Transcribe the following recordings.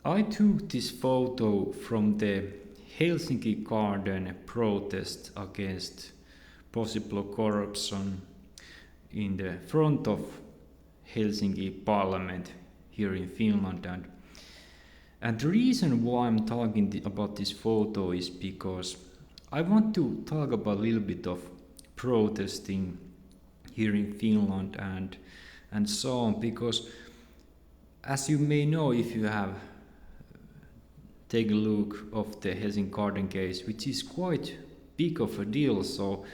I took this photo from the Helsinki Garden protest against possible corruption in the front of Helsinki Parliament here in Finland. And the reason why I'm talking about this photo is because I want to talk about a little bit of protesting here in Finland and so on, because as you may know, if you have taken a look of the Helsinki Garden case, which is quite big of a deal. So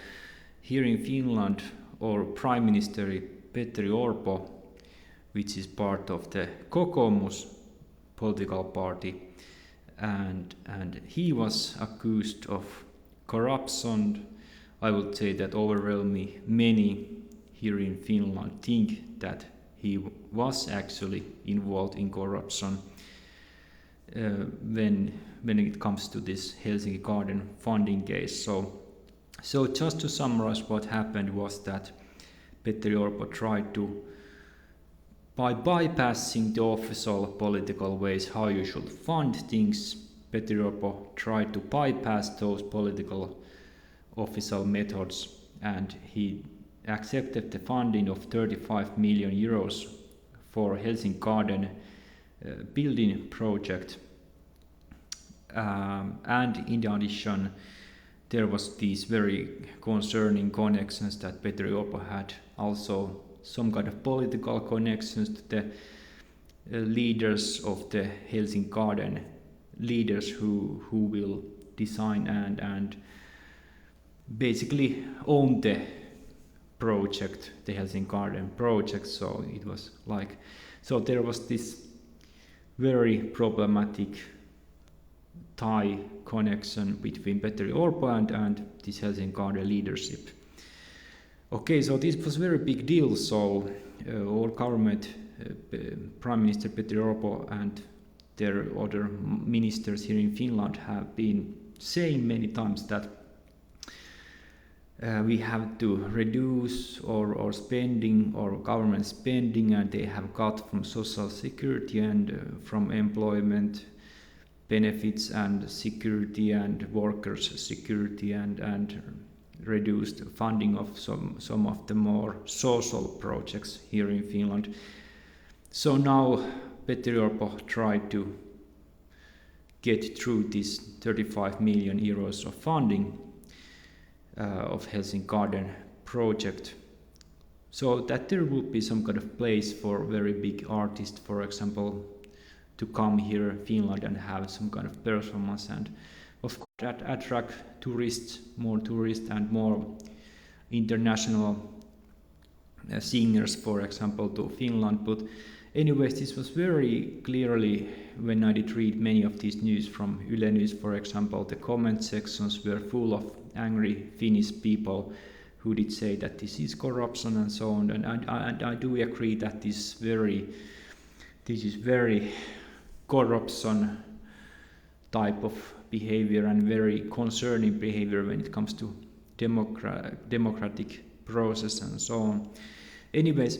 here in Finland, our Prime Minister Petteri Orpo, which is part of the Kokoomus political party, and he was accused of corruption. I would say that overwhelmingly many here in Finland think that he was actually involved in corruption when it comes to this Helsinki Garden funding case. So just to summarize, what happened was that Petteri Orpo tried to, by bypassing the official political ways how you should fund things, Petteri Orpo tried to bypass those political official methods, and he accepted the funding of 35 million euros for Helsinki Garden building project. And in addition, there was these very concerning connections that Petteri Orpo had, also some kind of political connections to the leaders of the Helsinki Garden, leaders who will design and basically own the project, the Helsinki Garden project. So it was like, so there was this very problematic tie connection between Petteri Orpo and this Helsinki Garden leadership. Okay, so this was a very big deal. So our government, Prime Minister Petteri Orpo and their other ministers here in Finland have been saying many times that we have to reduce our spending, or government spending, and they have cut from social security and from employment benefits and security and workers' security, and reduced funding of some of the more social projects here in Finland. So now Petteri Orpo tried to get through this 35 million euros of funding of Helsinki Garden project, so that there will be some kind of place for very big artists, for example, to come here in Finland and have some kind of performance, and of course that attract tourists, more tourists and more international singers, for example, to Finland. But anyways, this was very clearly, when I did read many of these news from Yle News, for example, the comment sections were full of angry Finnish people who did say that this is corruption and so on. And I do agree that this is very corruption type of behavior and very concerning behavior when it comes to democratic process and so on. Anyways,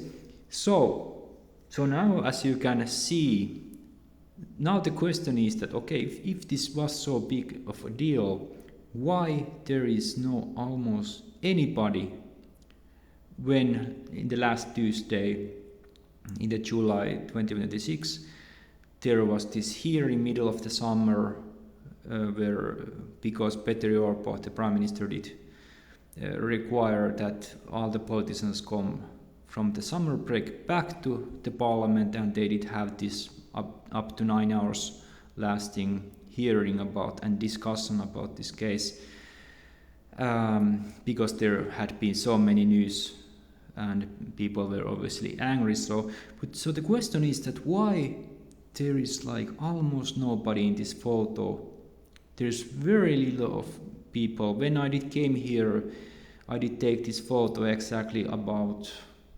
so now, as you can see, now the question is that, okay, if this was so big of a deal, why there is no almost anybody when in the last Tuesday, in the July 2026, there was this hearing middle of the summer where, because Petteri Orpo, the Prime Minister, did require that all the politicians come from the summer break back to the parliament, and they did have this up to 9 hours lasting hearing about and discussion about this case, because there had been so many news and people were obviously angry. So the question is that why there is like almost nobody in this photo. There's very little of people. When I did came here, I did take this photo exactly about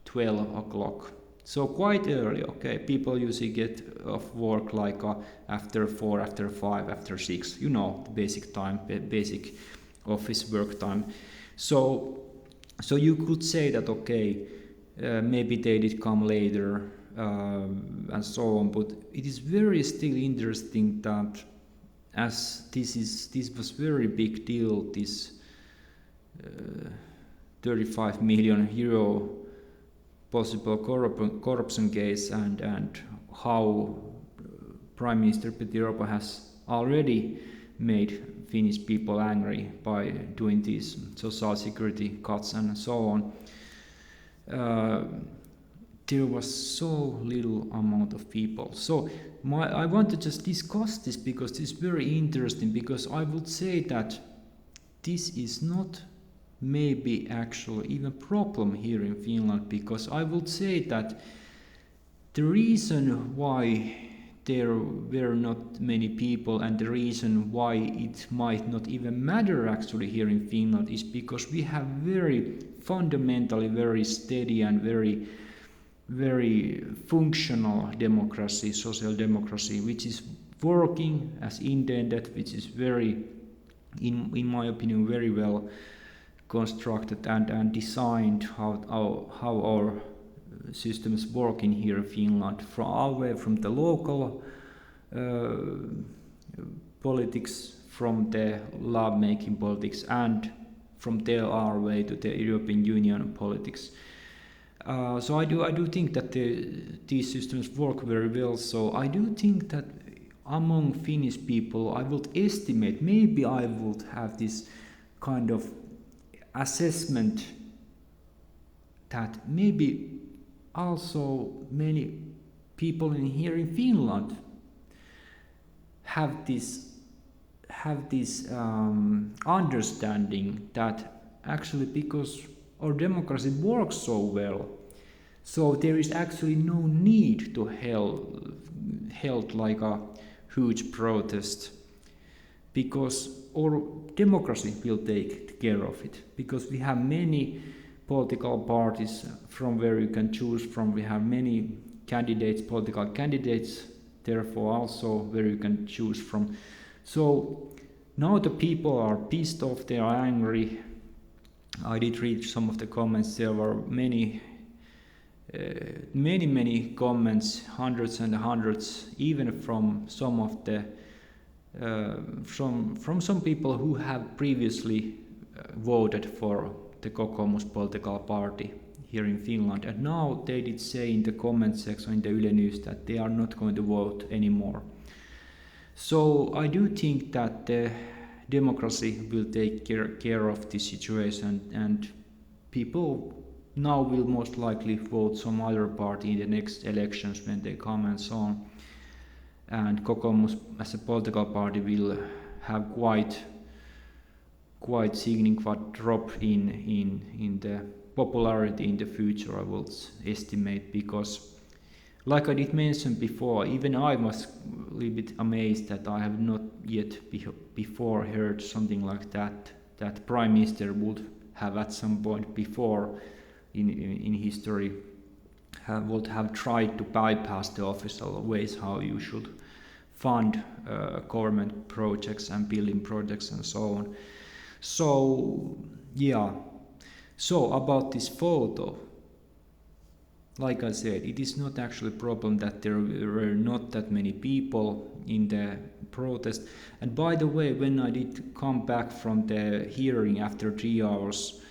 12 o'clock. So quite early, okay? People usually get off work like after 4, after 5, after 6, you know, the basic time, basic office work time. So you could say that, okay, maybe they did come later, and so on. But it is very still interesting that as this was very big deal, this 35 million euro possible corruption case, and how Prime Minister Petteri Orpo has already made Finnish people angry by doing these social security cuts and so on. There was so little amount of people. So I want to just discuss this because this is very interesting, because I would say that this is not maybe actually even problem here in Finland, because I would say that the reason why there were not many people and the reason why it might not even matter actually here in Finland is because we have very fundamentally very steady and very functional democracy, social democracy, which is working as intended, which is very, in my opinion, very well constructed and designed how our systems work in here in Finland, all the way from the local politics, from the law-making politics, and from there our way to the European Union politics. So I do think that these systems work very well. So I do think that among Finnish people, I would estimate, maybe I would have this kind of assessment that maybe also many people in here in Finland have this understanding that actually because our democracy works so well, so there is actually no need to held like a huge protest, because our democracy will take care of it, because we have many political parties from where you can choose from. We have many candidates, political candidates, therefore also where you can choose from. So now the people are pissed off, they are angry. I did read some of the comments. There were many comments, hundreds and hundreds, even from some of the from some people who have previously voted for the Kokoomus political party here in Finland, and now they did say in the comment section in the Yle News that they are not going to vote anymore. So I do think that the democracy will take care of this situation, and people now will most likely vote some other party in the next elections when they come and so on. And Kokoomus as a political party will have quite significant drop in the popularity in the future, I would estimate, because like I did mention before, even I was a little bit amazed that I have not yet before heard something like that Prime Minister would have at some point before in history would have tried to bypass the official ways how you should fund government projects and building projects and so on. So yeah, so about this photo, like I said, it is not actually a problem that there were not that many people in the protest. And by the way, when I did come back from the hearing after 3 hours,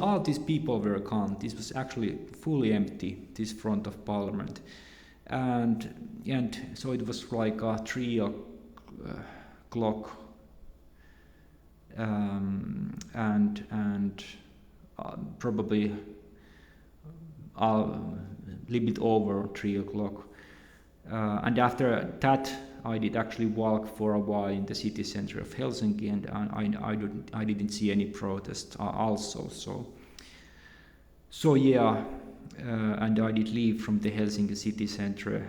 all these people were gone. This was actually fully empty, this front of Parliament. And so it was like 3 o'clock and probably a little bit over 3 o'clock. And after that, I did actually walk for a while in the city center of Helsinki, and I didn't see any protest also. So yeah, and I did leave from the Helsinki city center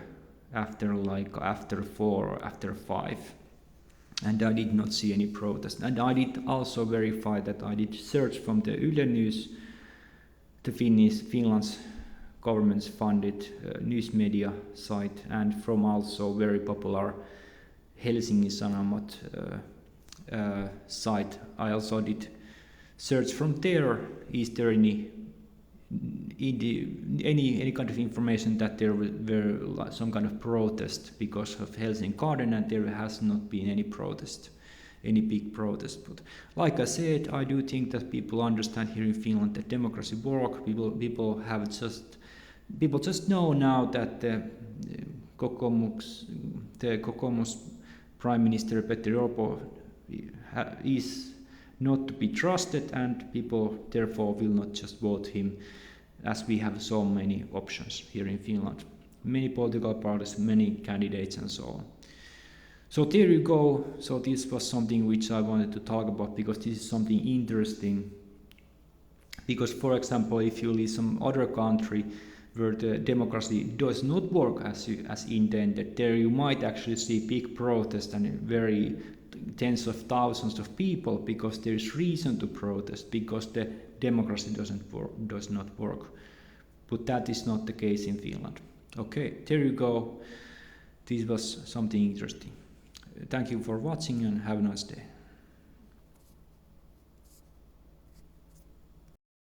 after 4 or after 5. And I did not see any protest. And I did also verify that I did search from the Yle News, the Finland's government's funded news media site, and from also very popular Helsingin Sanomat site. I also did search from there, is there any any kind of information that there were some kind of protest because of Helsinki garden, and there has not been any protest, any big protest. But like I said, I do think that people understand here in Finland that democracy works. People just know now that the Kokoomus Prime Minister Petteri Orpo is not to be trusted, and people therefore will not just vote him, as we have so many options here in Finland. Many political parties, many candidates and so on. So there you go. So this was something which I wanted to talk about, because this is something interesting. Because for example, if you live some other country where the democracy does not work as intended, there you might actually see big protests and very tens of thousands of people, because there is reason to protest, because the democracy does not work. But that is not the case in Finland. Okay, there you go. This was something interesting. Thank you for watching and have a nice day.